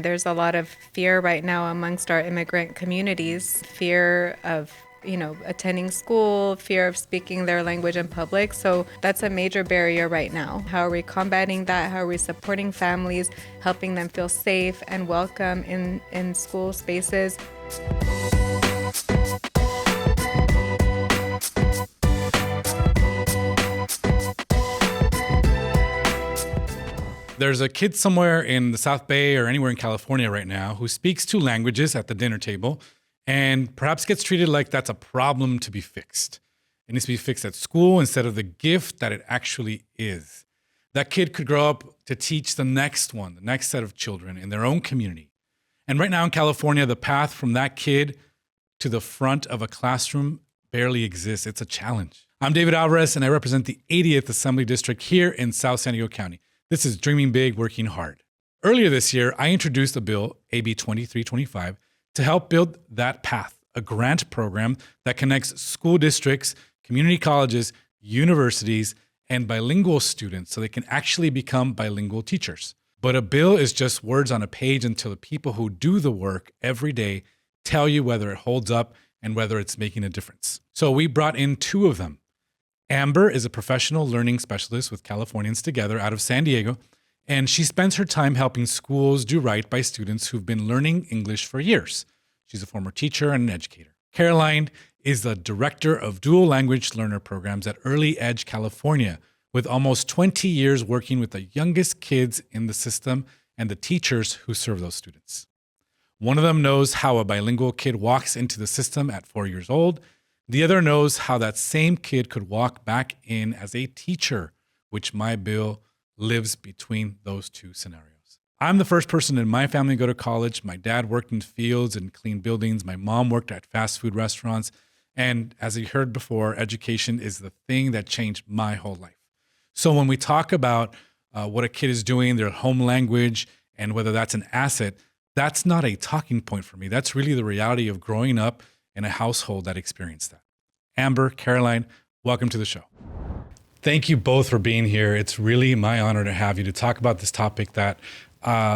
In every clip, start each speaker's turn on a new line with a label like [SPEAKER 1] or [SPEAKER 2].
[SPEAKER 1] There's a lot of fear right now amongst our immigrant communities, fear of attending school, fear of speaking their language in public. So that's a major barrier right now. How are we combating that? How are we supporting families, helping them feel safe and welcome in school spaces?
[SPEAKER 2] There's a kid somewhere in the South Bay or anywhere in California right now who speaks two languages at the dinner table and perhaps gets treated like that's a problem to be fixed. It needs to be fixed at school instead of the gift that it actually is. That kid could grow up to teach the next set of children in their own community. And right now in California, the path from that kid to the front of a classroom barely exists. It's a challenge. I'm David Alvarez, and I represent the 80th Assembly District here in South San Diego County. This is Dreaming Big, Working Hard. Earlier this year, I introduced a bill, AB 2325, to help build that path, a grant program that connects school districts, community colleges, universities, and bilingual students so they can actually become bilingual teachers. But a bill is just words on a page until the people who do the work every day tell you whether it holds up and whether it's making a difference. So we brought in two of them. Amber is a professional learning specialist with Californians Together out of San Diego, and she spends her time helping schools do right by students who've been learning English for years. She's a former teacher and an educator. Carolyne is the director of dual language learner programs at Early Edge, California, with almost 20 years working with the youngest kids in the system and the teachers who serve those students. One of them knows how a bilingual kid walks into the system at 4 years old. The other knows how that same kid could walk back in as a teacher, which my bill lives between those two scenarios. I'm the first person in my family to go to college. My dad worked in fields and clean buildings. My mom worked at fast food restaurants. And as you heard before, education is the thing that changed my whole life. So when we talk about what a kid is doing, their home language, and whether that's an asset, that's not a talking point for me. That's really the reality of growing up in a household that experienced that. Amber, Carolyne, welcome to the show. Thank you both for being here. It's really my honor to have you to talk about this topic that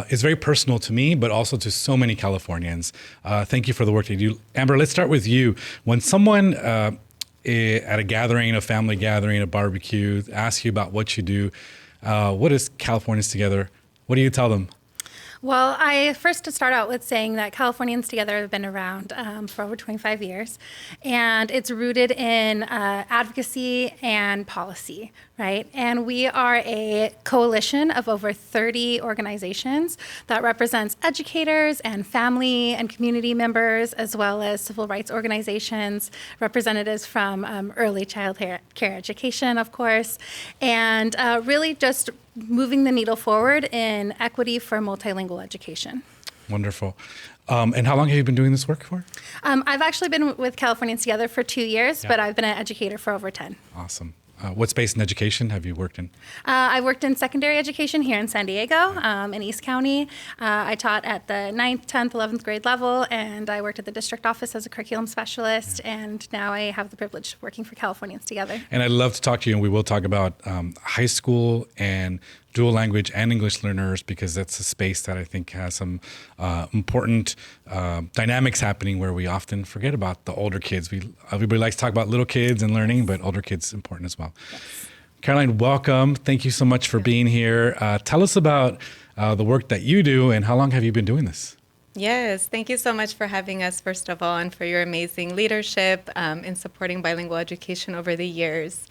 [SPEAKER 2] is very personal to me, but also to so many Californians. Thank you for the work that you do. Amber, let's start with you. When someone at a gathering, a family gathering, a barbecue, asks you about what you do, what is Californians Together? What do you tell them?
[SPEAKER 3] Well, I first to start out with saying that Californians Together have been around for over 25 years, and it's rooted in advocacy and policy, right? And we are a coalition of over 30 organizations that represents educators and family and community members, as well as civil rights organizations, representatives from early child care education, of course, and really just moving the needle forward in equity for multilingual education. Wonderful.
[SPEAKER 2] And how long have you been doing this work for?
[SPEAKER 3] I've actually been with Californians Together for 2 years, but I've been an educator for over 10.
[SPEAKER 2] Awesome. What space in education have you worked in?
[SPEAKER 3] I worked in secondary education here in San Diego, in East County. I taught at the 9th, 10th, 11th grade level, and I worked at the district office as a curriculum specialist, and now I have the privilege of working for Californians Together.
[SPEAKER 2] And I'd love to talk to you, and we will talk about high school and dual language and English learners, because that's a space that I think has some important dynamics happening where we often forget about the older kids. Everybody likes to talk about little kids and learning, but older kids is important as well. Yes. Carolyne, welcome. Thank you so much for being here. Tell us about the work that you do, and how long have you been doing this?
[SPEAKER 1] Yes, thank you so much for having us, first of all, and for your amazing leadership in supporting bilingual education over the years.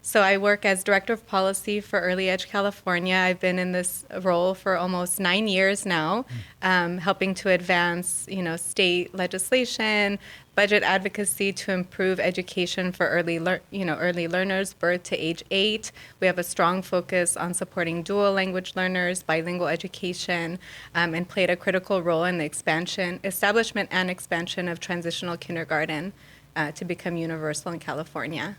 [SPEAKER 1] So I work as Director of Policy for Early Edge California. I've been in this role for almost 9 years now, helping to advance, state legislation, budget advocacy to improve education for early learners, birth to age 8. We have a strong focus on supporting dual language learners, bilingual education, and played a critical role in the establishment and expansion of transitional kindergarten to become universal in California.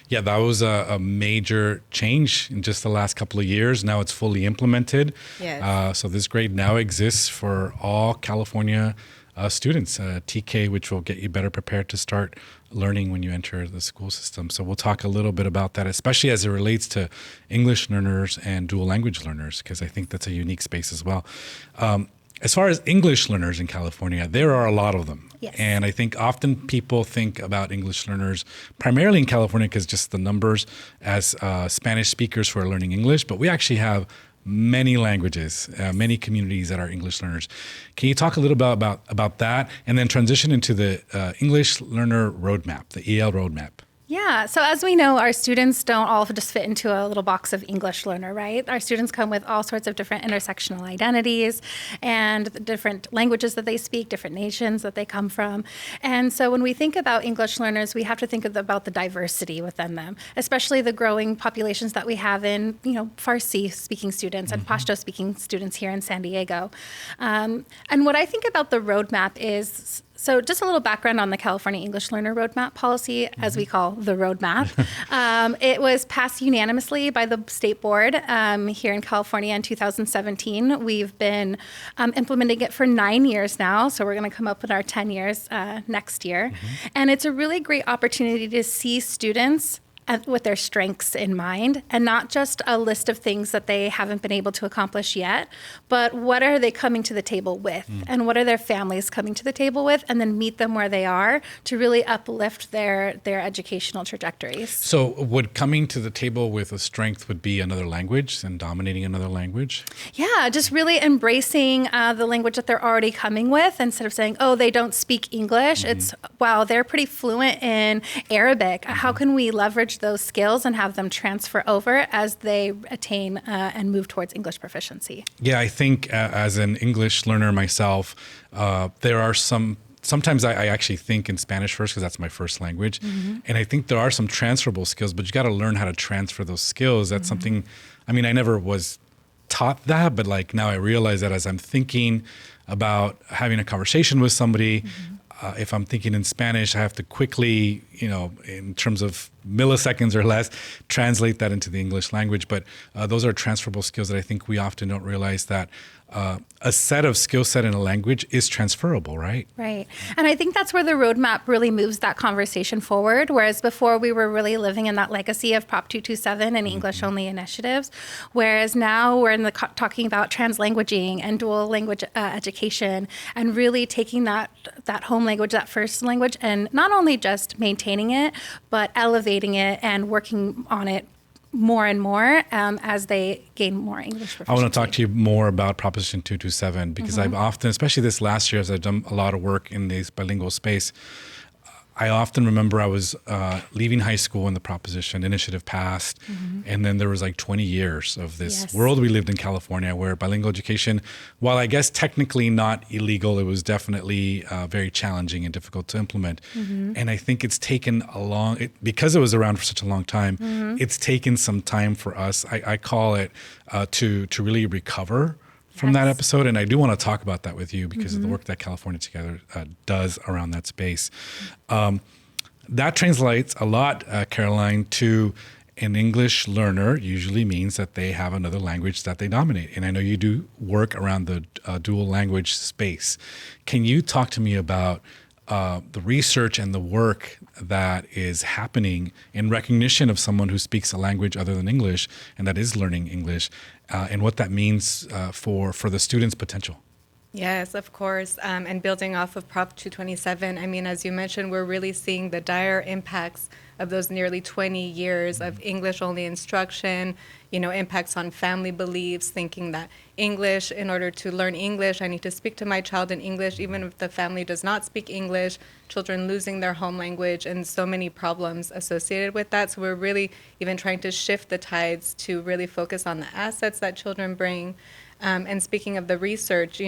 [SPEAKER 2] Yeah, that was a major change in just the last couple of years. Now it's fully implemented.
[SPEAKER 1] Yes.
[SPEAKER 2] So this grade now exists for all California students, TK, which will get you better prepared to start learning when you enter the school system. So we'll talk a little bit about that, especially as it relates to English learners and dual language learners, because I think that's a unique space as well. As far as English learners in California, there are a lot of them.
[SPEAKER 3] Yes.
[SPEAKER 2] And I think often people think about English learners primarily in California because just the numbers as Spanish speakers who are learning English, but we actually have many languages, many communities that are English learners. Can you talk a little bit about that and then transition into the English Learner Roadmap, the EL Roadmap?
[SPEAKER 3] Yeah. So as we know, our students don't all just fit into a little box of English learner, right? Our students come with all sorts of different intersectional identities and the different languages that they speak, different nations that they come from. And so when we think about English learners, we have to think about the diversity within them, especially the growing populations that we have in, Farsi speaking students and Pashto speaking students here in San Diego. And what I think about the roadmap is, so just a little background on the California English Learner Roadmap policy, as we call the roadmap. It was passed unanimously by the state board here in California in 2017. We've been implementing it for 9 years now, so we're going to come up with our 10 years next year. And it's a really great opportunity to see students with their strengths in mind, and not just a list of things that they haven't been able to accomplish yet, but what are they coming to the table with, and what are their families coming to the table with, and then meet them where they are to really uplift their educational trajectories.
[SPEAKER 2] So would coming to the table with a strength would be another language and dominating another language?
[SPEAKER 3] Yeah, just really embracing the language that they're already coming with instead of saying, oh, they don't speak English. It's, wow, they're pretty fluent in Arabic. How can we leverage those skills and have them transfer over as they attain and move towards English proficiency?
[SPEAKER 2] Yeah, I think as an English learner myself, there are sometimes I actually think in Spanish first because that's my first language. And I think there are some transferable skills, but you got to learn how to transfer those skills. That's something, I never was taught that, but like now I realize that as I'm thinking about having a conversation with somebody, if I'm thinking in Spanish, I have to quickly, in terms of milliseconds or less, translate that into the English language. But those are transferable skills that I think we often don't realize that a set of skill set in a language is transferable, right?
[SPEAKER 3] Right. And I think that's where the roadmap really moves that conversation forward, whereas before we were really living in that legacy of Prop 227 and English-only initiatives, whereas now we're talking about translanguaging and dual language education and really taking that home language, that first language, and not only just maintaining it, but elevating it and working on it more and more as they gain more English proficiency.
[SPEAKER 2] I want to talk to you more about Proposition 227 because I've often, especially this last year as I've done a lot of work in this bilingual space, I often remember I was leaving high school when the proposition initiative passed, and then there was like 20 years of this world we lived in California where bilingual education, while I guess technically not illegal, it was definitely very challenging and difficult to implement. And I think it's taken because it was around for such a long time, it's taken some time for us, I call it, to really recover from that episode. And I do want to talk about that with you because of the work that California Together does around that space. That translates a lot, Carolyne, to an English learner usually means that they have another language that they dominate. And I know you do work around the dual language space. Can you talk to me about the research and the work that is happening in recognition of someone who speaks a language other than English and that is learning English, and what that means for the student's potential?
[SPEAKER 1] Yes, of course. And building off of Prop 227, as you mentioned, we're really seeing the dire impacts of those nearly 20 years of English-only instruction, impacts on family beliefs, thinking that English, in order to learn English, I need to speak to my child in English, even if the family does not speak English, children losing their home language, and so many problems associated with that. So we're really even trying to shift the tides to really focus on the assets that children bring. And speaking of the research,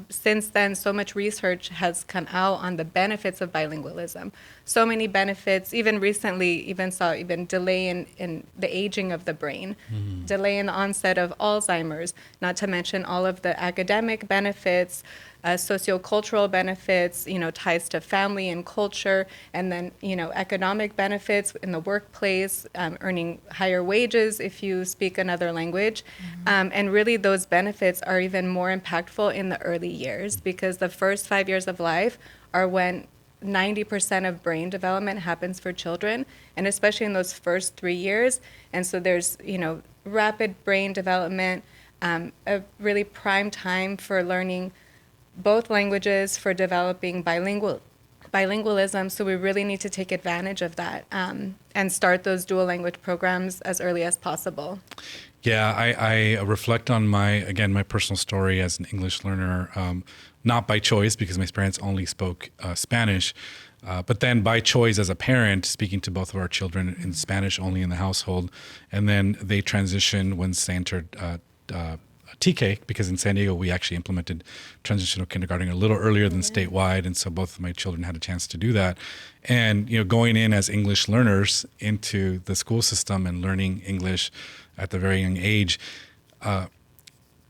[SPEAKER 1] since then, so much research has come out on the benefits of bilingualism. So many benefits, even recently, saw delay in the aging of the brain, delay in the onset of Alzheimer's, not to mention all of the academic benefits, sociocultural benefits, ties to family and culture, and then, economic benefits in the workplace, earning higher wages if you speak another language. And really those benefits are even more impactful in the early years, because the first 5 years of life are when 90% of brain development happens for children, and especially in those first 3 years. And so there's, rapid brain development, a really prime time for learning both languages, for developing bilingualism. So we really need to take advantage of that and start those dual language programs as early as possible.
[SPEAKER 2] Yeah, I reflect on my personal story as an English learner, not by choice because my parents only spoke Spanish, but then by choice as a parent, speaking to both of our children in Spanish only in the household. And then they transitioned once they entered TK, because in San Diego, we actually implemented transitional kindergarten a little earlier than statewide. And so both of my children had a chance to do that. And, going in as English learners into the school system and learning English at the very young age,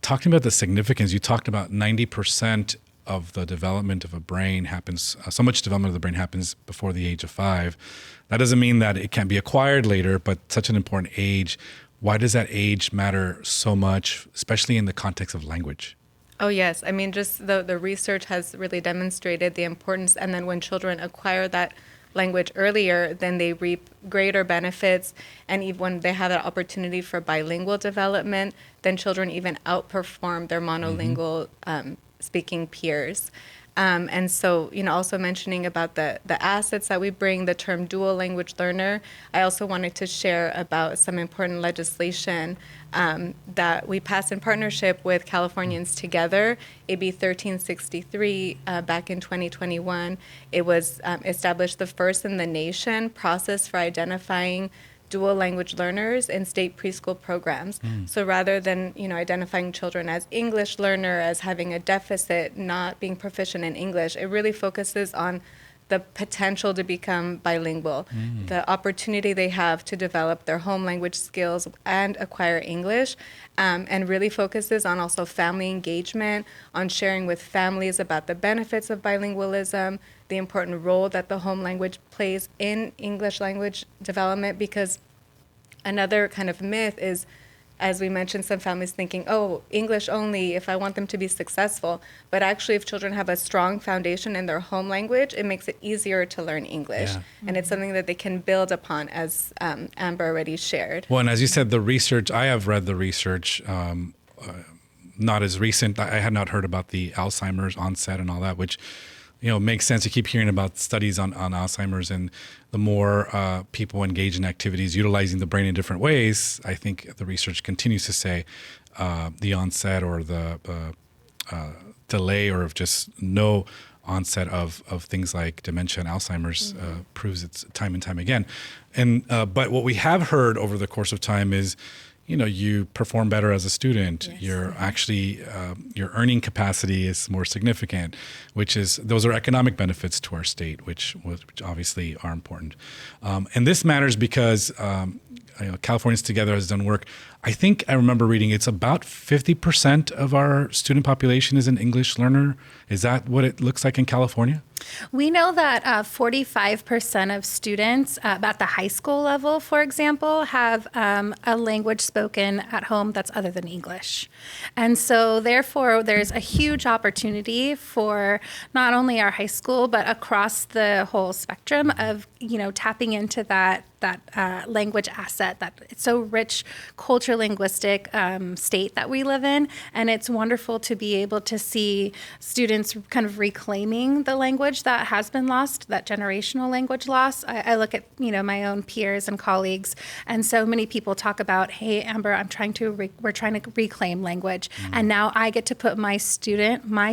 [SPEAKER 2] talking about the significance, you talked about 90% of the development of a brain happens, so much development of the brain happens before the age of 5. That doesn't mean that it can't be acquired later, but such an important age. Why does that age matter so much, especially in the context of language?
[SPEAKER 1] Oh, yes. I mean, just the research has really demonstrated the importance. And then when children acquire that language earlier, then they reap greater benefits. And even when they have that opportunity for bilingual development, then children even outperform their monolingual speaking peers. And so, also mentioning about the assets that we bring, the term dual language learner, I also wanted to share about some important legislation that we passed in partnership with Californians Together, AB 1363, back in 2021. It was established the first in the nation process for identifying dual language learners in state preschool programs. So rather than, identifying children as English learner, as having a deficit, not being proficient in English, it really focuses on the potential to become bilingual, the opportunity they have to develop their home language skills and acquire English, and really focuses on also family engagement, on sharing with families about the benefits of bilingualism, the important role that the home language plays in English language development, because another kind of myth is, as we mentioned, some families thinking, oh, English only if I want them to be successful. But actually, if children have a strong foundation in their home language, it makes it easier to learn English. Yeah. And it's something that they can build upon, as Amber already shared.
[SPEAKER 2] Well, and as you said, the research, I have read the research, not as recent. I had not heard about the Alzheimer's onset and all that, which makes sense. You keep hearing about studies on Alzheimer's, and the more people engage in activities utilizing the brain in different ways, I think the research continues to say the onset or the delay or of just no onset of things like dementia and Alzheimer's proves it's time and time again. And but what we have heard over the course of time is, you perform better as a student. Yes. You're actually, your earning capacity is more significant, those are economic benefits to our state, which obviously are important. And this matters because Californians Together has done work. I think I remember reading it's about 50% of our student population is an English learner. Is that what it looks like in California?
[SPEAKER 3] We know that 45% of students at the high school level, for example, have a language spoken at home that's other than English. And so therefore, there's a huge opportunity for not only our high school, but across the whole spectrum of, tapping into that language asset, that it's so rich culture linguistic state that we live in. And it's wonderful to be able to see students kind of reclaiming the language that has been lost, that generational language loss. I look at, my own peers and colleagues, and so many people talk about, hey, Amber, we're trying to reclaim language. And now I get to put my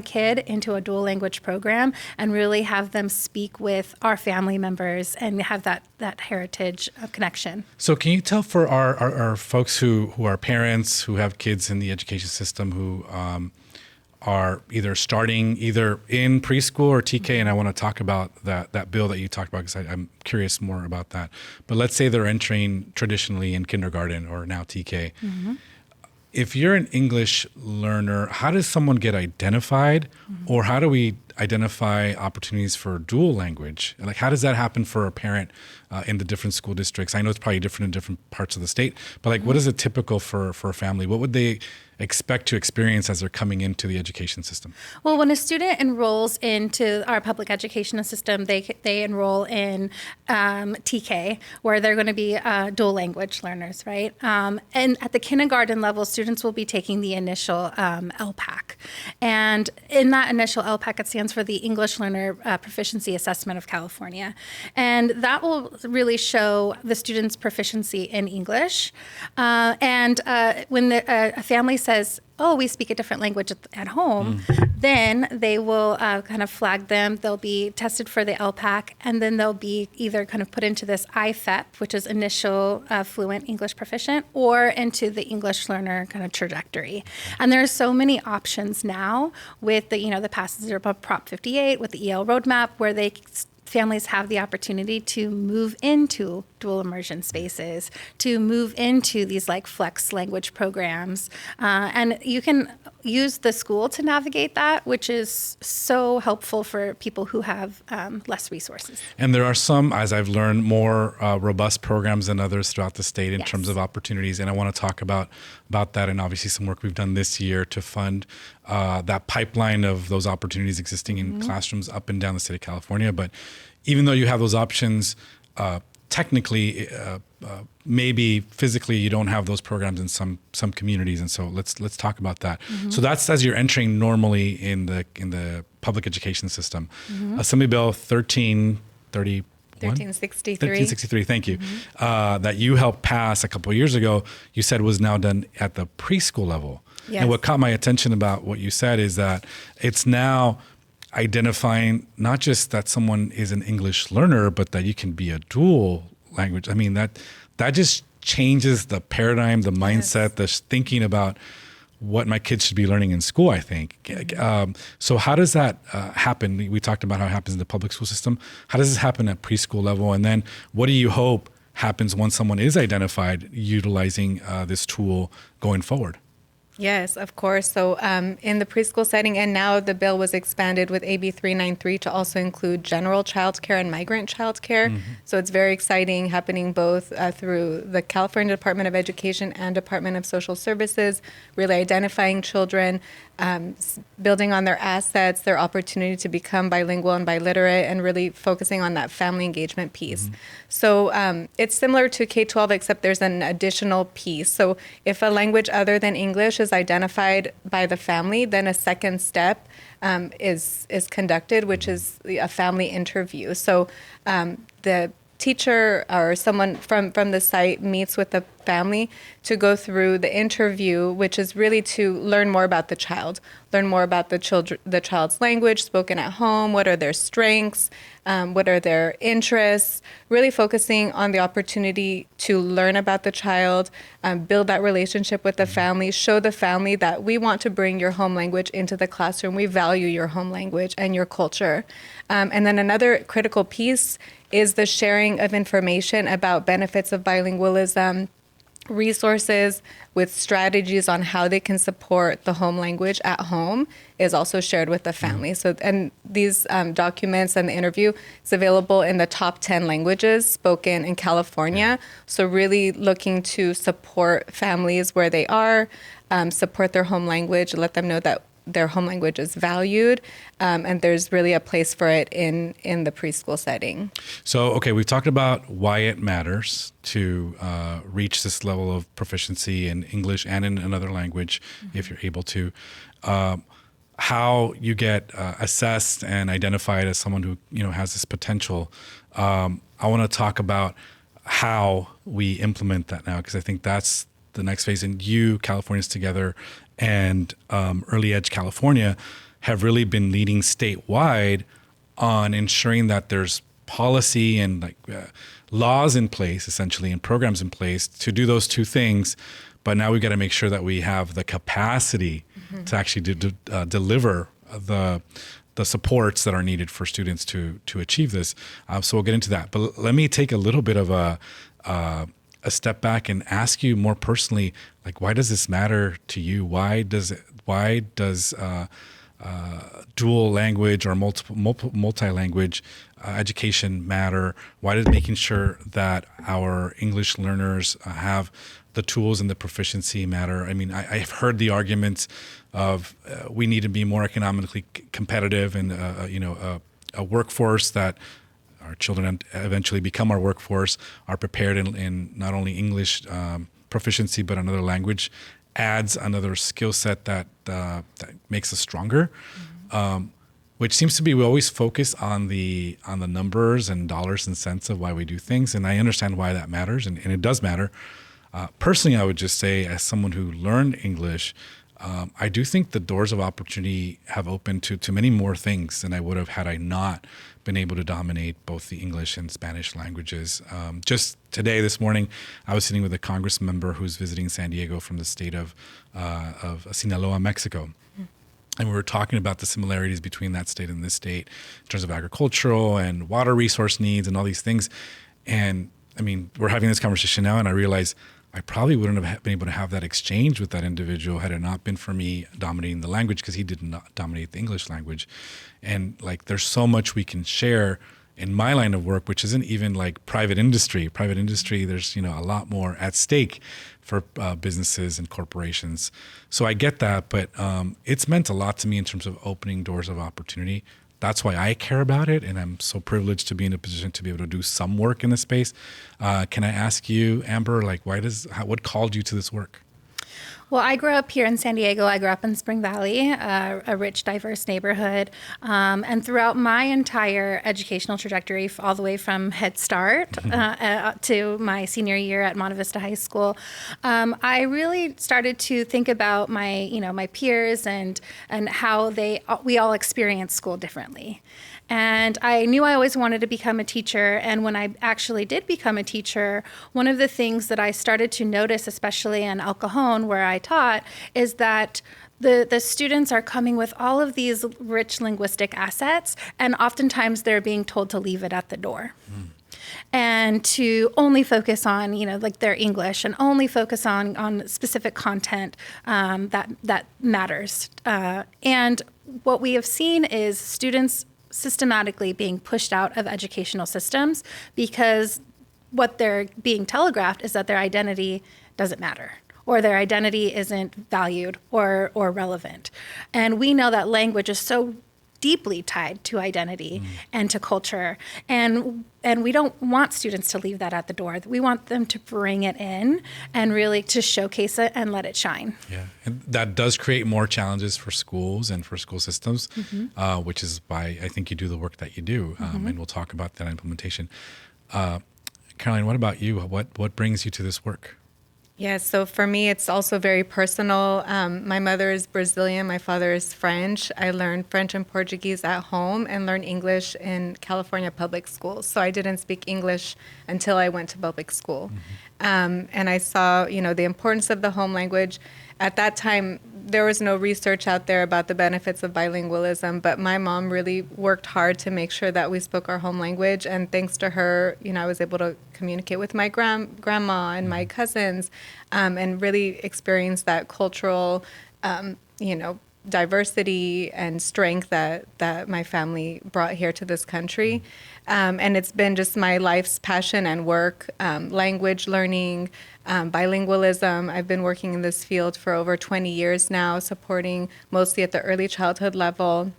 [SPEAKER 3] kid into a dual language program and really have them speak with our family members and have that heritage connection.
[SPEAKER 2] So can you tell for our folks who are parents, who have kids in the education system, who are either starting either in preschool or TK, and I want to talk about that bill that you talked about because I'm curious more about that. But let's say they're entering traditionally in kindergarten or now TK. if you're an English learner, how does someone get identified, or how do we identify opportunities for dual language? Like, how does that happen for a parent in the different school districts? I know it's probably different in different parts of the state, but like, what is it typical for a family? What would they expect to experience as they're coming into the education system?
[SPEAKER 3] Well, when a student enrolls into our public education system, they enroll in TK, where they're going to be dual language learners, right? And at the kindergarten level, students will be taking the initial LPAC. And in that initial LPAC, it stands for the English Learner Proficiency Assessment of California. And that will really show the student's proficiency in English. And when a family says, oh, we speak a different language at home, then they will kind of flag them. They'll be tested for the LPAC, and then they'll be either kind of put into this IFEP, which is Initial Fluent English Proficient, or into the English Learner kind of trajectory. And there are so many options now with the passage of Prop 58, with the EL roadmap, where families have the opportunity to move into dual immersion spaces, to move into these like flex language programs. And you can use the school to navigate that, which is so helpful for people who have less resources.
[SPEAKER 2] And there are some, as I've learned, more robust programs than others throughout the state in terms of opportunities. And I want to talk about that, and obviously some work we've done this year to fund that pipeline of those opportunities existing in classrooms up and down the state of California. But even though you have those options, technically, maybe physically, you don't have those programs in some communities, and so let's talk about that. So that's as you're entering normally in the public education system. Assembly Bill 1363. 1363, thank you. That you helped pass a couple of years ago, you said was now done at the preschool level. Yes. And what caught my attention about what you said is that it's now identifying not just that someone is an English learner, but that you can be a dual language. I mean, that just changes the paradigm, the mindset, the thinking about what my kids should be learning in school, I think. So how does that happen? We talked about how it happens in the public school system. How does this happen at preschool level? And then what do you hope happens once someone is identified utilizing this tool going forward?
[SPEAKER 1] Yes, of course. So in the preschool setting, and now the bill was expanded with AB 393 to also include general childcare and migrant childcare. So it's very exciting, happening both through the California Department of Education and Department of Social Services, really identifying children, building on their assets, their opportunity to become bilingual and biliterate, and really focusing on that family engagement piece. So it's similar to K-12, except there's an additional piece. So if a language other than English is identified by the family, then a second step is conducted, which is a family interview. So the teacher or someone from the site meets with the family to go through the interview, which is really to learn more about the child, learn more about the child's language spoken at home, what are their strengths, what are their interests, really focusing on the opportunity to learn about the child, build that relationship with the family, show the family that we want to bring your home language into the classroom. We value your home language and your culture. And then another critical piece is the sharing of information about benefits of bilingualism, resources with strategies on how they can support the home language at home is also shared with the family. So, and these documents and the interview is available in the top 10 languages spoken in California. So really looking to support families where they are, support their home language, let them know that their home language is valued, and there's really a place for it in the preschool setting. So,
[SPEAKER 2] okay, we've talked about why it matters to reach this level of proficiency in English and in another language, if you're able to. How you get assessed and identified as someone who has this potential. I want to talk about how we implement that now, because I think that's the next phase. And you, Californians Together, and Early Edge California have really been leading statewide on ensuring that there's policy and laws in place, essentially, and programs in place to do those two things. But now we've got to make sure that we have the capacity to actually deliver the supports that are needed for students to achieve this. So we'll get into that. But let me take a little bit of a a step back and ask you more personally, like, why does this matter to you? Why does dual language or multi-language education matter? Why does making sure that our English learners have the tools and the proficiency matter? I mean, I've heard the arguments of we need to be more economically competitive and a workforce that our children eventually become our workforce, are prepared in not only English proficiency but another language, adds another skill set that makes us stronger. Which seems to be, we always focus on the numbers and dollars and cents of why we do things, and I understand why that matters, and it does matter. Personally, I would just say, as someone who learned English, I do think the doors of opportunity have opened to many more things than I would have had I not been able to dominate both the English and Spanish languages. Just today, this morning, I was sitting with a Congress member who's visiting San Diego from the state of Sinaloa, Mexico. And we were talking about the similarities between that state and this state in terms of agricultural and water resource needs and all these things. And I mean, we're having this conversation now, and I realize I probably wouldn't have been able to have that exchange with that individual had it not been for me dominating the language, because he did not dominate the English language. And like, there's so much we can share in my line of work, which isn't even like private industry. Private industry, there's, a lot more at stake for businesses and corporations. So I get that, but it's meant a lot to me in terms of opening doors of opportunity. That's why I care about it, and I'm so privileged to be in a position to be able to do some work in this space. Can I ask you, Amber, like, what called you to this work?
[SPEAKER 3] Well, I grew up here in San Diego. I grew up in Spring Valley, a rich, diverse neighborhood. And throughout my entire educational trajectory, all the way from Head Start to my senior year at Monte Vista High School, I really started to think about my peers and how we all experience school differently. And I knew I always wanted to become a teacher. And when I actually did become a teacher, one of the things that I started to notice, especially in El Cajon, where I taught, is that the students are coming with all of these rich linguistic assets, and oftentimes they're being told to leave it at the door. And to only focus on, their English, and only focus on specific content that matters. And what we have seen is students systematically being pushed out of educational systems because what they're being telegraphed is that their identity doesn't matter, or their identity isn't valued or relevant. And we know that language is so deeply tied to identity and to culture. And we don't want students to leave that at the door. We want them to bring it in and really to showcase it and let it shine.
[SPEAKER 2] Yeah, and that does create more challenges for schools and for school systems, which is why I think you do the work that you do. And we'll talk about that implementation. Carolyne, what about you? What brings you to this work?
[SPEAKER 1] Yeah, so for me, it's also very personal. My mother is Brazilian, my father is French. I learned French and Portuguese at home and learned English in California public schools. So I didn't speak English until I went to public school. And I saw, the importance of the home language. At that time, there was no research out there about the benefits of bilingualism, but my mom really worked hard to make sure that we spoke our home language. And thanks to her, I was able to communicate with my grandma and my cousins, and really experience that cultural, diversity and strength that my family brought here to this country. And it's been just my life's passion and work, language learning, bilingualism. I've been working in this field for over 20 years now, supporting mostly at the early childhood level,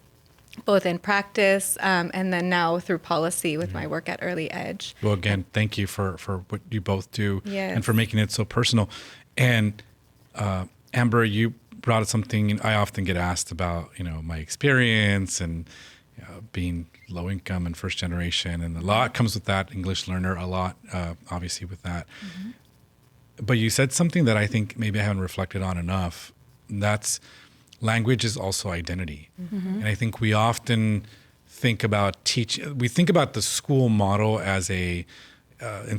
[SPEAKER 1] both in practice and then now through policy with my work at Early Edge.
[SPEAKER 2] Well, again, thank you for what you both do
[SPEAKER 1] Yes.
[SPEAKER 2] and for making it so personal. And Amber, you brought up something I often get asked about, my experience and being low income and first generation, and a lot comes with that, English learner, a lot, obviously with that. But you said something that I think maybe I haven't reflected on enough. That's language is also identity. And I think we often think about we think about the school model as in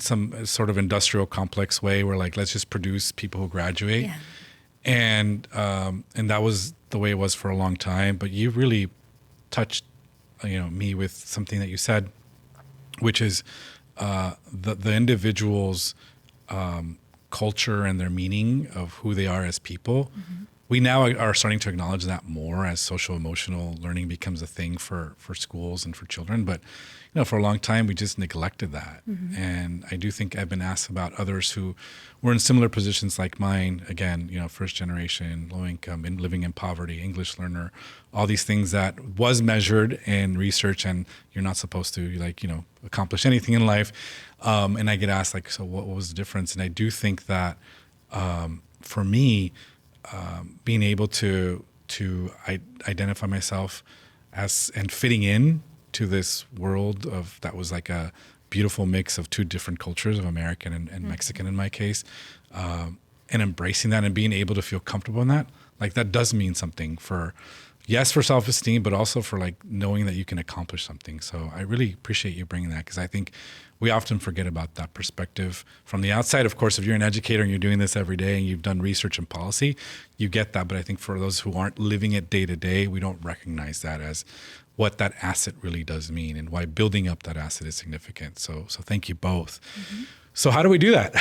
[SPEAKER 2] some sort of industrial complex way where like, let's just produce people who graduate.
[SPEAKER 3] Yeah.
[SPEAKER 2] And that was the way it was for a long time. But you really touched, me with something that you said, which is the individual's culture and their meaning of who they are as people. We now are starting to acknowledge that more as social emotional learning becomes a thing for schools and for children. But for a long time we just neglected that. And I do think I've been asked about others who were in similar positions like mine. Again, first generation, low income, and living in poverty, English learner, all these things that was measured in research, and you're not supposed to accomplish anything in life. And I get asked so what was the difference? And I do think that for me, being able to identify myself as and fitting in to this world of that was like a beautiful mix of two different cultures of American and Mexican in my case, and embracing that and being able to feel comfortable in that, that does mean something for self-esteem, but also for knowing that you can accomplish something. So I really appreciate you bringing that, because I think we often forget about that perspective from the outside. Of course, if you're an educator and you're doing this every day and you've done research and policy, you get that. But I think for those who aren't living it day to day, we don't recognize that as what that asset really does mean and why building up that asset is significant. So thank you both. So how do we do that?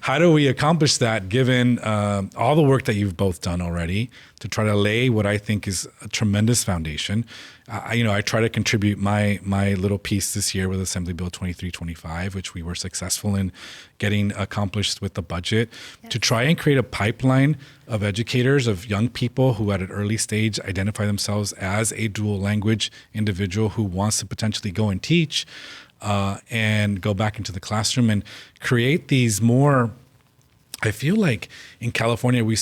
[SPEAKER 2] How do we accomplish that, given all the work that you've both done already to try to lay what I think is a tremendous foundation? I try to contribute my little piece this year with Assembly Bill 2325, which we were successful in getting accomplished with the budget, to try and create a pipeline of educators, of young people who at an early stage identify themselves as a dual language individual who wants to potentially go and teach, and go back into the classroom and create these more. I feel like in California, we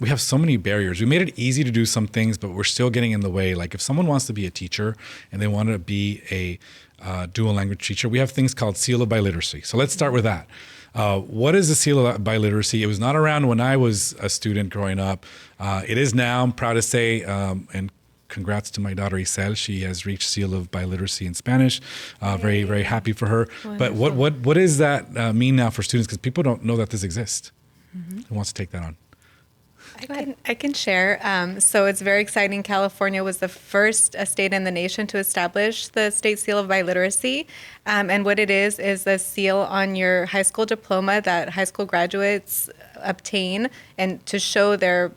[SPEAKER 2] have so many barriers. We made it easy to do some things, but we're still getting in the way. If someone wants to be a teacher and they want to be a dual language teacher, we have things called Seal of Biliteracy. So let's start with that. What is the Seal of Biliteracy? It was not around when I was a student growing up. It is now, I'm proud to say, and congrats to my daughter Isel. She has reached Seal of Biliteracy in Spanish. Very, very happy for her. Wonderful. But what does that mean now for students? Because people don't know that this exists. Who wants to take that on?
[SPEAKER 1] I can share. So it's very exciting. California was the first state in the nation to establish the State Seal of Biliteracy. And what it is a seal on your high school diploma that high school graduates obtain, and to show their,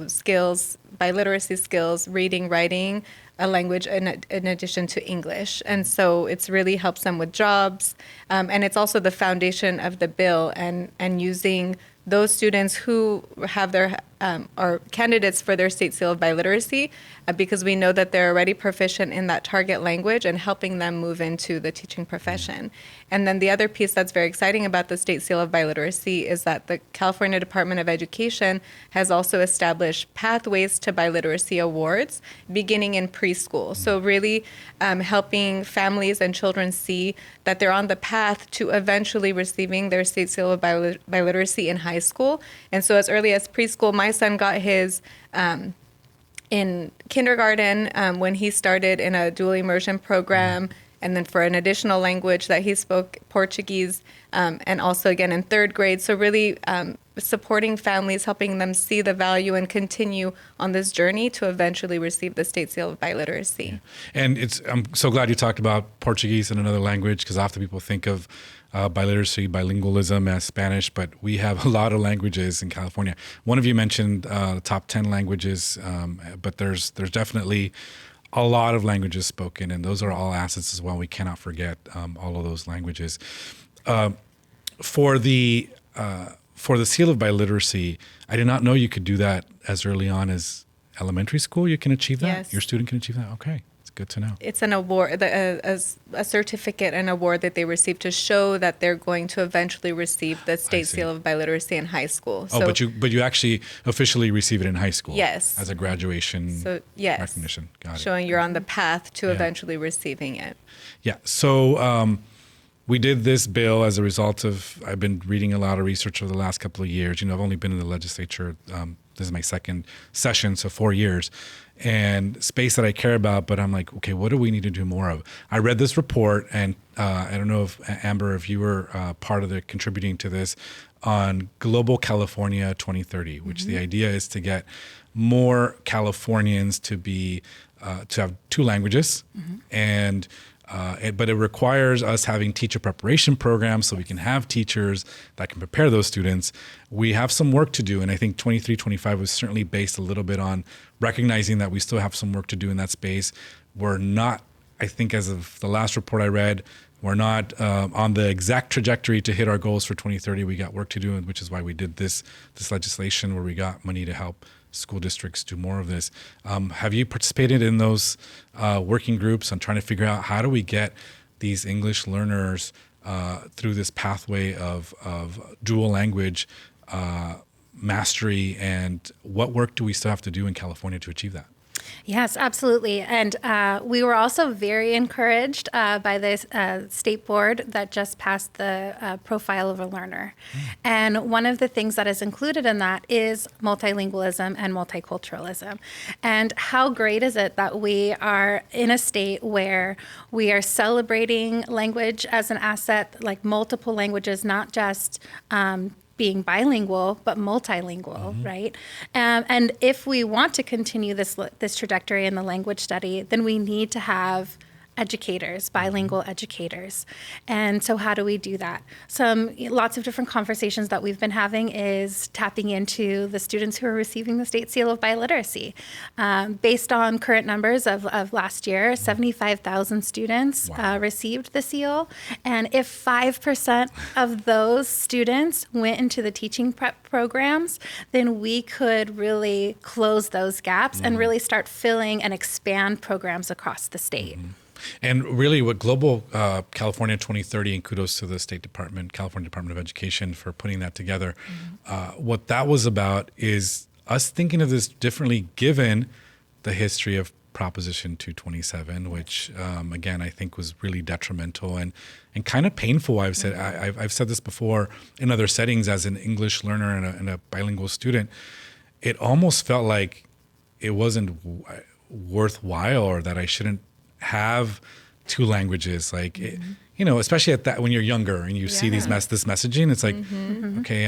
[SPEAKER 1] skills, biliteracy skills, reading, writing, a language in addition to English. And so it's really helps them with jobs. And it's also the foundation of the bill, and using those students who have their are candidates for their State Seal of Biliteracy, because we know that they're already proficient in that target language, and helping them move into the teaching profession. And then the other piece that's very exciting about the State Seal of Biliteracy is that the California Department of Education has also established Pathways to Biliteracy Awards beginning in preschool. So really helping families and children see that they're on the path to eventually receiving their State Seal of Biliteracy in high school. And so as early as preschool, my son got his in kindergarten when he started in a dual immersion program, and then for an additional language that he spoke, Portuguese, and also again in third grade. So really supporting families, helping them see the value and continue on this journey to eventually receive the State Seal of Biliteracy.
[SPEAKER 2] Yeah. And I'm so glad you talked about Portuguese and another language, because often people think of biliteracy, bilingualism as Spanish, but we have a lot of languages in California. One of you mentioned the top 10 languages, but there's definitely a lot of languages spoken, and those are all assets as well. We cannot forget all of those languages. For the Seal of Biliteracy, I did not know you could do that as early on as elementary school. You can achieve that?
[SPEAKER 1] Yes.
[SPEAKER 2] Your student can achieve that? Okay. Good to know.
[SPEAKER 1] It's an award, a certificate and award that they receive to show that they're going to eventually receive the State Seal of Biliteracy in high school.
[SPEAKER 2] Oh, so, but you actually officially receive it in high school.
[SPEAKER 1] Yes.
[SPEAKER 2] As a graduation recognition. Got it.
[SPEAKER 1] Showing you're on the path to eventually receiving it.
[SPEAKER 2] Yeah. So we did this bill as a result of, I've been reading a lot of research over the last couple of years. I've only been in the legislature. This is my second session, so 4 years. And space that I care about, but I'm like, okay, what do we need to do more of? I read this report, and I don't know if, Amber, if you were part of the contributing to this, on Global California 2030, which the idea is to get more Californians to be to have two languages, and But it requires us having teacher preparation programs so we can have teachers that can prepare those students. We have some work to do. And I think 23-25 was certainly based a little bit on recognizing that we still have some work to do in that space. We're not, I think as of the last report I read, we're not on the exact trajectory to hit our goals for 2030. We got work to do, which is why we did this legislation where we got money to help school districts do more of this. Have you participated in those working groups on trying to figure out how do we get these English learners through this pathway of dual language mastery, and what work do we still have to do in California to achieve that?
[SPEAKER 3] Yes, absolutely. And we were also very encouraged by the state board that just passed the profile of a learner. And one of the things that is included in that is multilingualism and multiculturalism. And how great is it that we are in a state where we are celebrating language as an asset, like multiple languages, not just being bilingual, but multilingual, right? And if we want to continue this trajectory in the language study, then we need to have educators, bilingual educators. And so how do we do that? Lots of different conversations that we've been having is tapping into the students who are receiving the State Seal of Biliteracy. Based on current numbers of last year, 75,000 students received the seal. And if 5% of those students went into the teaching prep programs, then we could really close those gaps and really start filling and expand programs across the state.
[SPEAKER 2] And really what Global California 2030, and kudos to the State Department, California Department of Education for putting that together. What that was about is us thinking of this differently given the history of Proposition 227, which again, I think was really detrimental and kind of painful. I've said this before in other settings as an English learner and a bilingual student. It almost felt like it wasn't worthwhile, or that I shouldn't have two languages, like especially at that when you're younger and you see this messaging, it's like okay,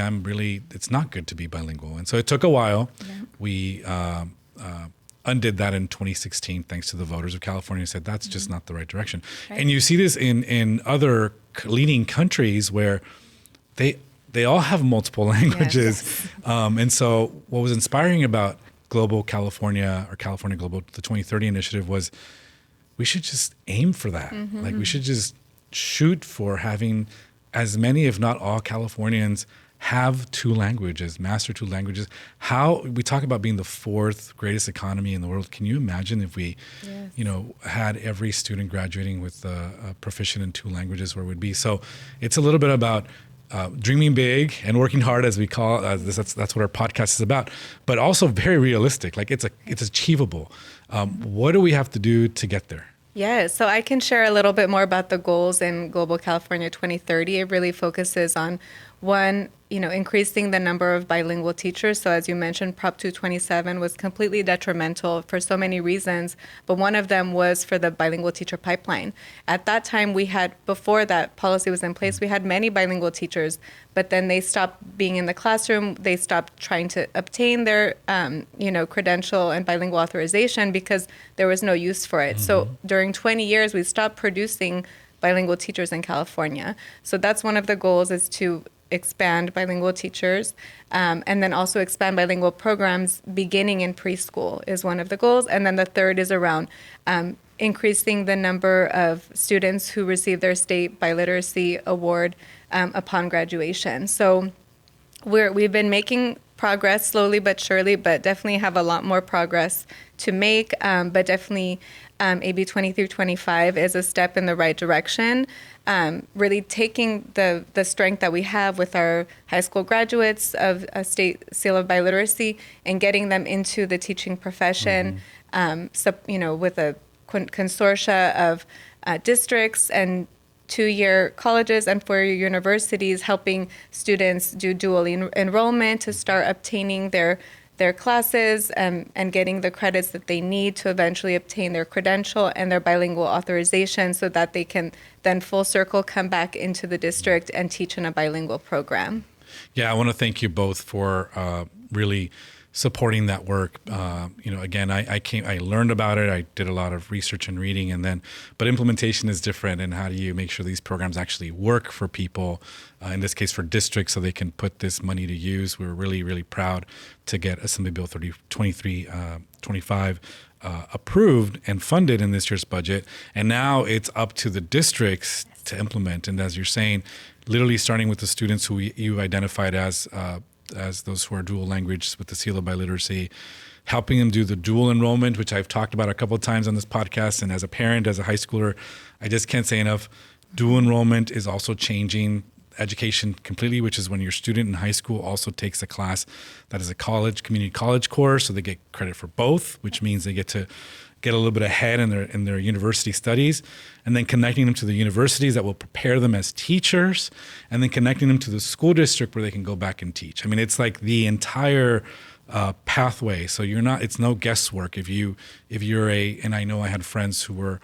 [SPEAKER 2] it's not good to be bilingual. And so it took a while. We undid that in 2016 thanks to the voters of California, said that's just not the right direction. And you see this in other leading countries where they all have multiple languages. And so what was inspiring about Global California, or California Global, the 2030 initiative, was we should just aim for that. Like we should just shoot for having as many, if not all, Californians have two languages, master two languages. How we talk about being the fourth greatest economy in the world. Can you imagine if we, had every student graduating with a proficient in two languages, where it would be? So it's a little bit about dreaming big and working hard, as we call it. That's what our podcast is about, but also very realistic. Like it's achievable. What do we have to do to get there?
[SPEAKER 1] Yeah, so I can share a little bit more about the goals in Global California 2030. It really focuses on, one, increasing the number of bilingual teachers. So as you mentioned, Prop 227 was completely detrimental for so many reasons, but one of them was for the bilingual teacher pipeline. At that time, before that policy was in place, we had many bilingual teachers, but then they stopped being in the classroom. They stopped trying to obtain their, credential and bilingual authorization because there was no use for it. So during 20 years, we stopped producing bilingual teachers in California. So that's one of the goals, is to expand bilingual teachers, and then also expand bilingual programs beginning in preschool is one of the goals. And then the third is around increasing the number of students who receive their state biliteracy award upon graduation. So we've been making progress slowly but surely, but definitely have a lot more progress to make. But definitely AB 2325 is a step in the right direction. Really taking the strength that we have with our high school graduates of a State Seal of Biliteracy and getting them into the teaching profession, with a consortia of districts and 2-year colleges and 4-year universities, helping students do dual enrollment to start obtaining their classes and getting the credits that they need to eventually obtain their credential and their bilingual authorization, so that they can then full circle come back into the district and teach in a bilingual program.
[SPEAKER 2] Yeah, I want to thank you both for really supporting that work. Again, I learned about it. I did a lot of research and reading, but implementation is different. And how do you make sure these programs actually work for people? In this case, for districts, so they can put this money to use. We're really, really proud to get Assembly Bill 2325 approved and funded in this year's budget. And now it's up to the districts to implement. And as you're saying, literally starting with the students who you identified as those who are dual language with the Seal of Biliteracy, helping them do the dual enrollment, which I've talked about a couple of times on this podcast. And as a parent, as a high schooler, I just can't say enough. Dual enrollment is also changing education completely, which is when your student in high school also takes a class that is a community college course, so they get credit for both, which means they get to get a little bit ahead in their university studies, and then connecting them to the universities that will prepare them as teachers, and then connecting them to the school district where they can go back and teach. I mean, it's like the entire pathway. So it's no guesswork. If you're and I know I had friends who were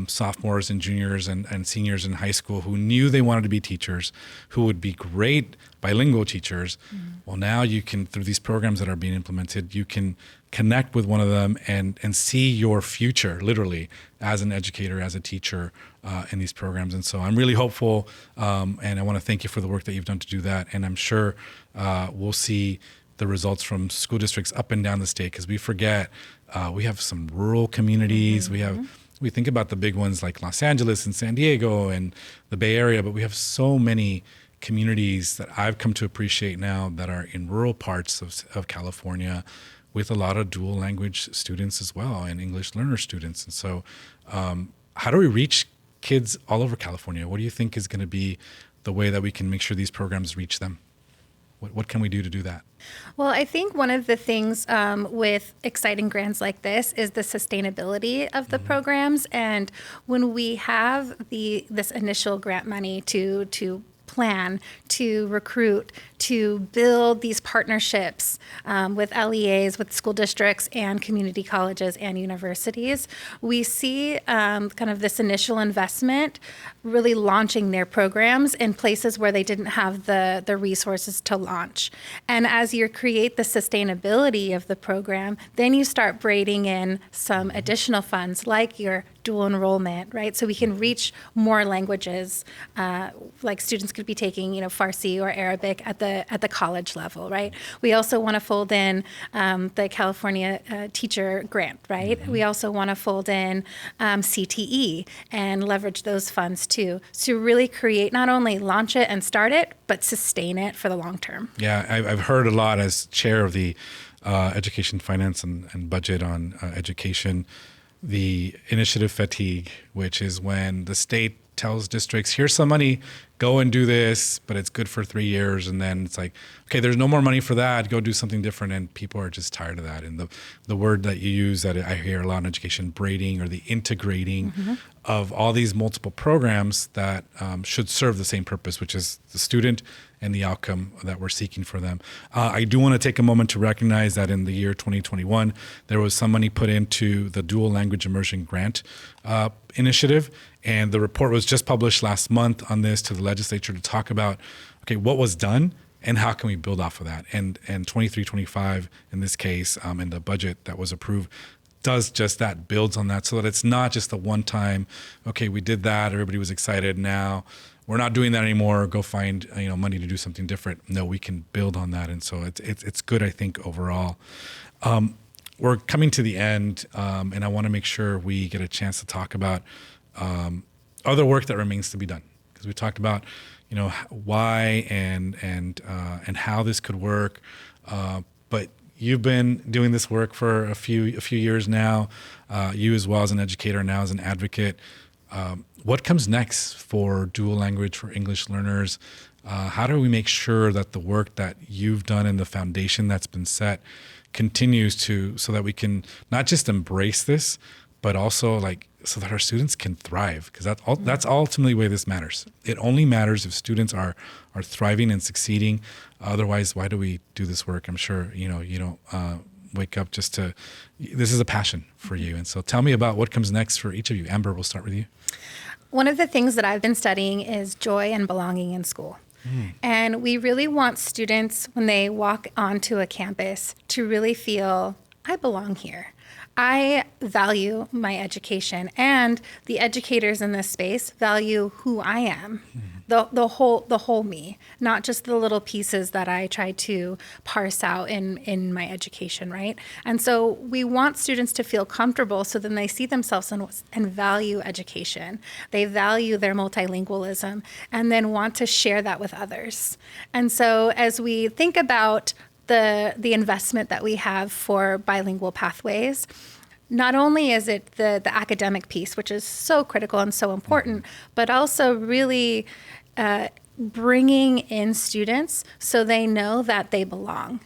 [SPEAKER 2] sophomores and juniors and seniors in high school who knew they wanted to be teachers, who would be great bilingual teachers. Well, now you can, through these programs that are being implemented, you can connect with one of them and see your future, literally, as an educator, as a teacher in these programs. And so I'm really hopeful, and I want to thank you for the work that you've done to do that. And I'm sure we'll see the results from school districts up and down the state, because we forget we have some rural communities. We think about the big ones like Los Angeles and San Diego and the Bay Area, but we have so many communities that I've come to appreciate now that are in rural parts of California with a lot of dual language students as well, and English learner students. And so how do we reach kids all over California? What do you think is going to be the way that we can make sure these programs reach them? What can we do to do that?
[SPEAKER 3] Well, I think one of the things with exciting grants like this is the sustainability of the programs. And when we have this initial grant money to plan, to recruit, to build these partnerships with LEAs, with school districts and community colleges and universities, we see kind of this initial investment really launching their programs in places where they didn't have the resources to launch. And as you create the sustainability of the program, then you start braiding in some additional funds like your dual enrollment, right? So we can reach more languages, like students could be taking, Farsi or Arabic at the college level, right? We also want to fold in the California teacher grant, right? We also want to fold in CTE and leverage those funds too, to really create, not only launch it and start it, but sustain it for the long term.
[SPEAKER 2] Yeah, I've heard a lot as chair of the Education, Finance, and Budget on Education, the initiative fatigue, which is when the state tells districts, here's some money, go and do this, but it's good for 3 years. And then it's like, okay, there's no more money for that, go do something different. And people are just tired of that. And the word that you use that I hear a lot in education, braiding, or the integrating of all these multiple programs that should serve the same purpose, which is the student and the outcome that we're seeking for them. I do want to take a moment to recognize that in the year 2021, there was some money put into the Dual Language Immersion Grant initiative. And the report was just published last month on this to the legislature to talk about, okay, what was done and how can we build off of that? And 2325 in this case, in the budget that was approved, does just that, builds on that, so that it's not just a one-time, okay, we did that, everybody was excited, now we're not doing that anymore, go find money to do something different. No, we can build on that. And so it's good, I think, overall. We're coming to the end, and I want to make sure we get a chance to talk about other work that remains to be done, because we talked about why and how this could work, but you've been doing this work for a few years now, you as well as an educator, now as an advocate. What comes next for dual language for English learners? How do we make sure that the work that you've done and the foundation that's been set continues so that we can not just embrace this, but also so that our students can thrive? Because that's ultimately the way this matters. It only matters if students are thriving and succeeding. Otherwise, why do we do this work? I'm sure you don't wake up just to. This is a passion for you, and so tell me about what comes next for each of you. Amber, we'll start with you.
[SPEAKER 3] One of the things that I've been studying is joy and belonging in school. And we really want students, when they walk onto a campus, to really feel, I belong here. I value my education, and the educators in this space value who I am, the whole me, not just the little pieces that I try to parse out in my education, right? And so we want students to feel comfortable, so then they see themselves and value education. They value their multilingualism and then want to share that with others. And so as we think about the investment that we have for bilingual pathways, not only is it the academic piece, which is so critical and so important, but also really bringing in students so they know that they belong.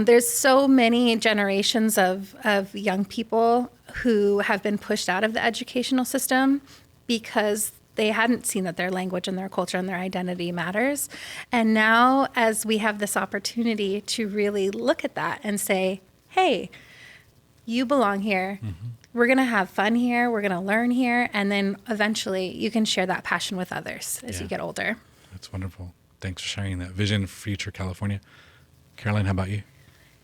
[SPEAKER 3] There's so many generations of young people who have been pushed out of the educational system because they hadn't seen that their language and their culture and their identity matters. And now, as we have this opportunity to really look at that and say, hey, you belong here. We're going to have fun here. We're going to learn here. And then eventually you can share that passion with others as you get older.
[SPEAKER 2] That's wonderful. Thanks for sharing that vision for future California. Carolyne, how about you?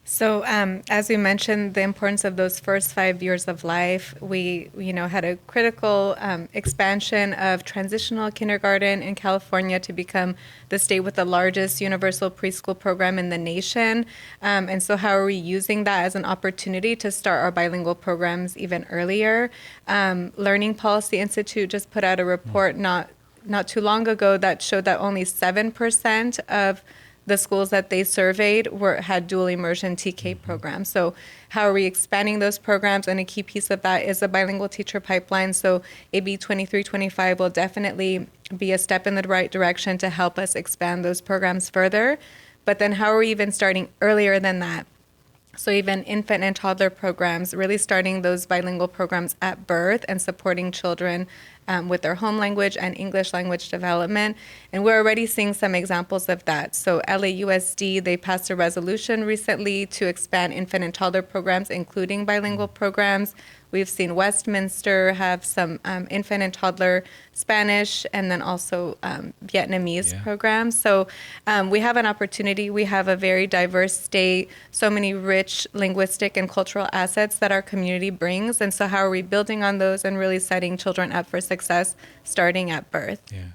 [SPEAKER 1] So as we mentioned, the importance of those first 5 years of life, we had a critical expansion of transitional kindergarten in California to become the state with the largest universal preschool program in the nation. And so how are we using that as an opportunity to start our bilingual programs even earlier? Learning Policy Institute just put out a report not too long ago that showed that only 7% of the schools that they surveyed had dual immersion TK programs. So how are we expanding those programs? And a key piece of that is a bilingual teacher pipeline. So AB 2325 will definitely be a step in the right direction to help us expand those programs further. But then how are we even starting earlier than that? So even infant and toddler programs, really starting those bilingual programs at birth and supporting children with their home language and English language development. And we're already seeing some examples of that. So LAUSD, they passed a resolution recently to expand infant and toddler programs, including bilingual programs. We've seen Westminster have some infant and toddler Spanish and then also Vietnamese programs. So we have an opportunity. We have a very diverse state, so many rich linguistic and cultural assets that our community brings. And so how are we building on those and really setting children up for success starting at birth?
[SPEAKER 2] Yeah.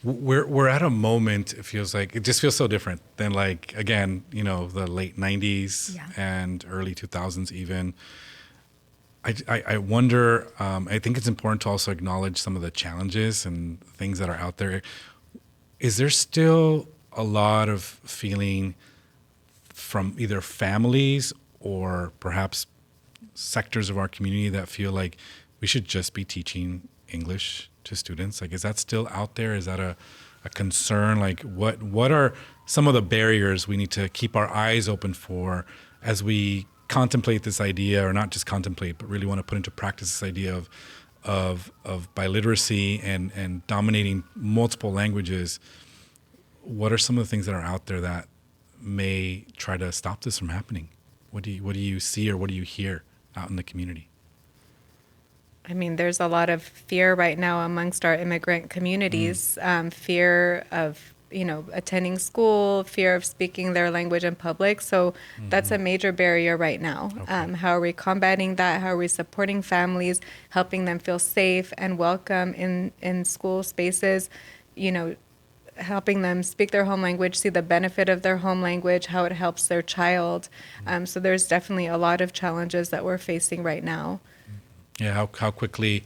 [SPEAKER 2] We're at a moment, it feels like, it just feels so different than like, again, the late 90s and early 2000s even. I wonder, I think it's important to also acknowledge some of the challenges and things that are out there. Is there still a lot of feeling from either families or perhaps sectors of our community that feel like we should just be teaching English to students? Like, is that still out there? Is that a concern? Like, what are some of the barriers we need to keep our eyes open for as we contemplate this idea, or not just contemplate, but really want to put into practice this idea of biliteracy and dominating multiple languages? What are some of the things that are out there that may try to stop this from happening? What do you see or what do you hear out in the community?
[SPEAKER 1] I mean, there's a lot of fear right now amongst our immigrant communities, fear of attending school, fear of speaking their language in public. So that's a major barrier right now. Okay. How are we combating that? How are we supporting families, helping them feel safe and welcome in school spaces, helping them speak their home language, see the benefit of their home language, how it helps their child. So there's definitely a lot of challenges that we're facing right now.
[SPEAKER 2] Yeah, how quickly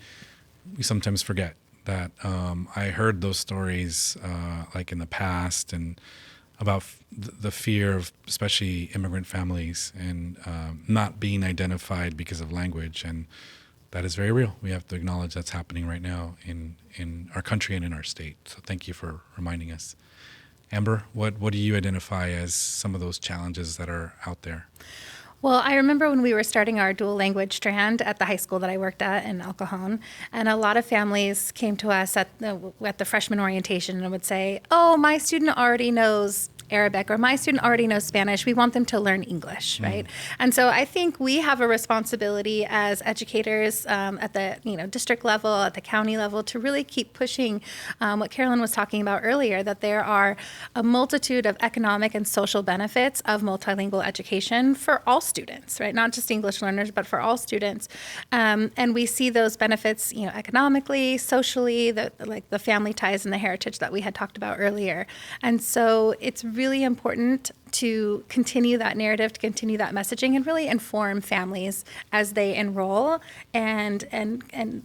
[SPEAKER 2] we sometimes forget that. I heard those stories like in the past and about the fear of especially immigrant families and not being identified because of language. And that is very real. We have to acknowledge that's happening right now in our country and in our state. So thank you for reminding us. Amber, what do you identify as some of those challenges that are out there?
[SPEAKER 3] Well, I remember when we were starting our dual language strand at the high school that I worked at in El Cajon, and a lot of families came to us at the freshman orientation and would say, oh, my student already knows Arabic, or my student already knows Spanish. We want them to learn English, right? And so I think we have a responsibility as educators at the district level, at the county level, to really keep pushing what Carolyne was talking about earlier, that there are a multitude of economic and social benefits of multilingual education for all students, right? Not just English learners, but for all students. And we see those benefits, economically, socially, the family ties and the heritage that we had talked about earlier. And so it's really important to continue that narrative, to continue that messaging, and really inform families as they enroll and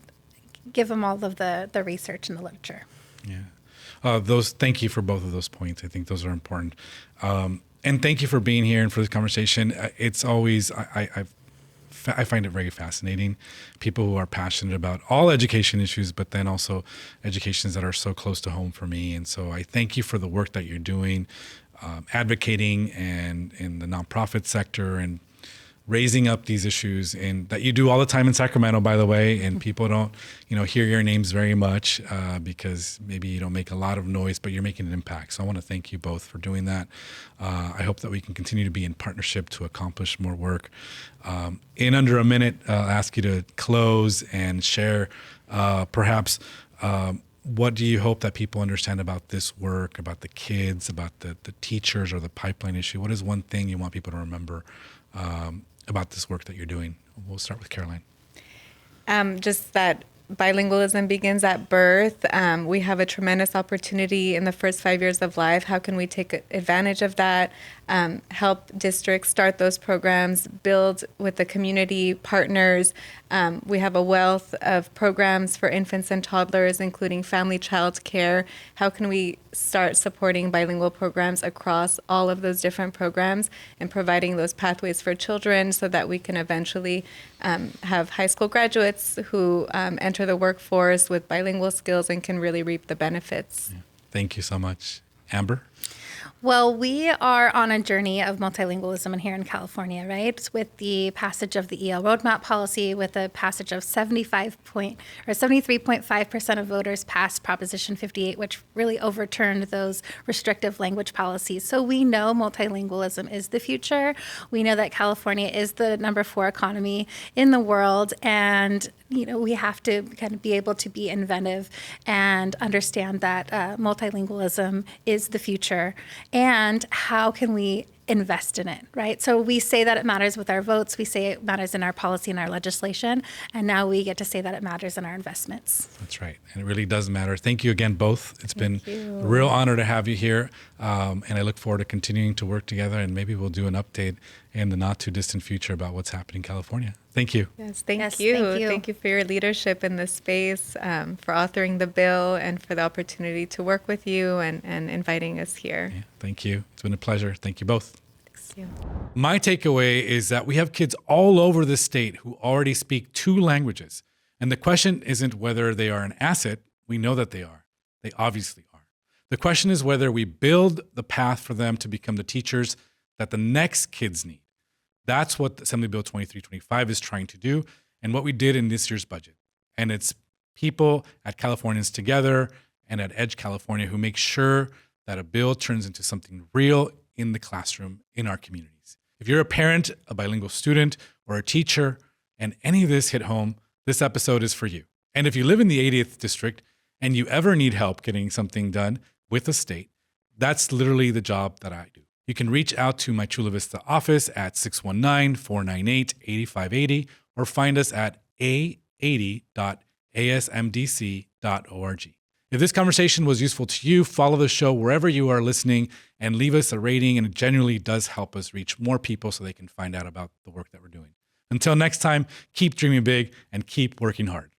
[SPEAKER 3] give them all of the research and the literature.
[SPEAKER 2] Yeah. Thank you for both of those points. I think those are important. And thank you for being here and for this conversation. It's always, I find it very fascinating. People who are passionate about all education issues, but then also educations that are so close to home for me. And so I thank you for the work that you're doing, advocating and in the nonprofit sector and raising up these issues, and that you do all the time in Sacramento, by the way. And people don't, hear your names very much because maybe you don't make a lot of noise, but you're making an impact. So I want to thank you both for doing that. I hope that we can continue to be in partnership to accomplish more work. In under a minute, I'll ask you to close and share perhaps what do you hope that people understand about this work, about the kids, about the teachers, or the pipeline issue? What is one thing you want people to remember about this work that you're doing? We'll start with Carolyne.
[SPEAKER 1] Just that bilingualism begins at birth. We have a tremendous opportunity in the first 5 years of life. How can we take advantage of that? Help districts start those programs, build with the community partners. We have a wealth of programs for infants and toddlers, including family child care. How can we start supporting bilingual programs across all of those different programs and providing those pathways for children so that we can eventually have high school graduates who enter the workforce with bilingual skills and can really reap the benefits.
[SPEAKER 2] Yeah. Thank you so much. Amber?
[SPEAKER 3] Well, we are on a journey of multilingualism here in California, right? With the passage of the EL roadmap policy, with the passage of 73.5% of voters passed Proposition 58, which really overturned those restrictive language policies. So we know multilingualism is the future. We know that California is the number 4 economy in the world, and we have to kind of be able to be inventive and understand that multilingualism is the future. And how can we invest in it, right? So we say that it matters with our votes. We say it matters in our policy and our legislation. And now we get to say that it matters in our investments.
[SPEAKER 2] That's right. And it really does matter. Thank you again, both. It's been a real honor to have you here. And I look forward to continuing to work together. And maybe we'll do an update in the not too distant future about what's happening in California. Thank you.
[SPEAKER 1] Yes, thank you. Thank you for your leadership in this space, for authoring the bill, and for the opportunity to work with you and inviting us here.
[SPEAKER 2] Yeah, thank you. It's been a pleasure. Thank you both.
[SPEAKER 1] Thank you.
[SPEAKER 2] My takeaway is that we have kids all over the state who already speak 2 languages. And the question isn't whether they are an asset. We know that they are. They obviously are. The question is whether we build the path for them to become the teachers that the next kids need. That's what Assembly Bill 2325 is trying to do, and what we did in this year's budget. And it's people at Californians Together and at Edge California who make sure that a bill turns into something real in the classroom in our communities. If you're a parent, a bilingual student, or a teacher, and any of this hit home, this episode is for you. And if you live in the 80th district and you ever need help getting something done with the state, that's literally the job that I do. You can reach out to my Chula Vista office at 619-498-8580 or find us at a80.asmdc.org. If this conversation was useful to you, follow the show wherever you are listening and leave us a rating, and it genuinely does help us reach more people so they can find out about the work that we're doing. Until next time, keep dreaming big and keep working hard.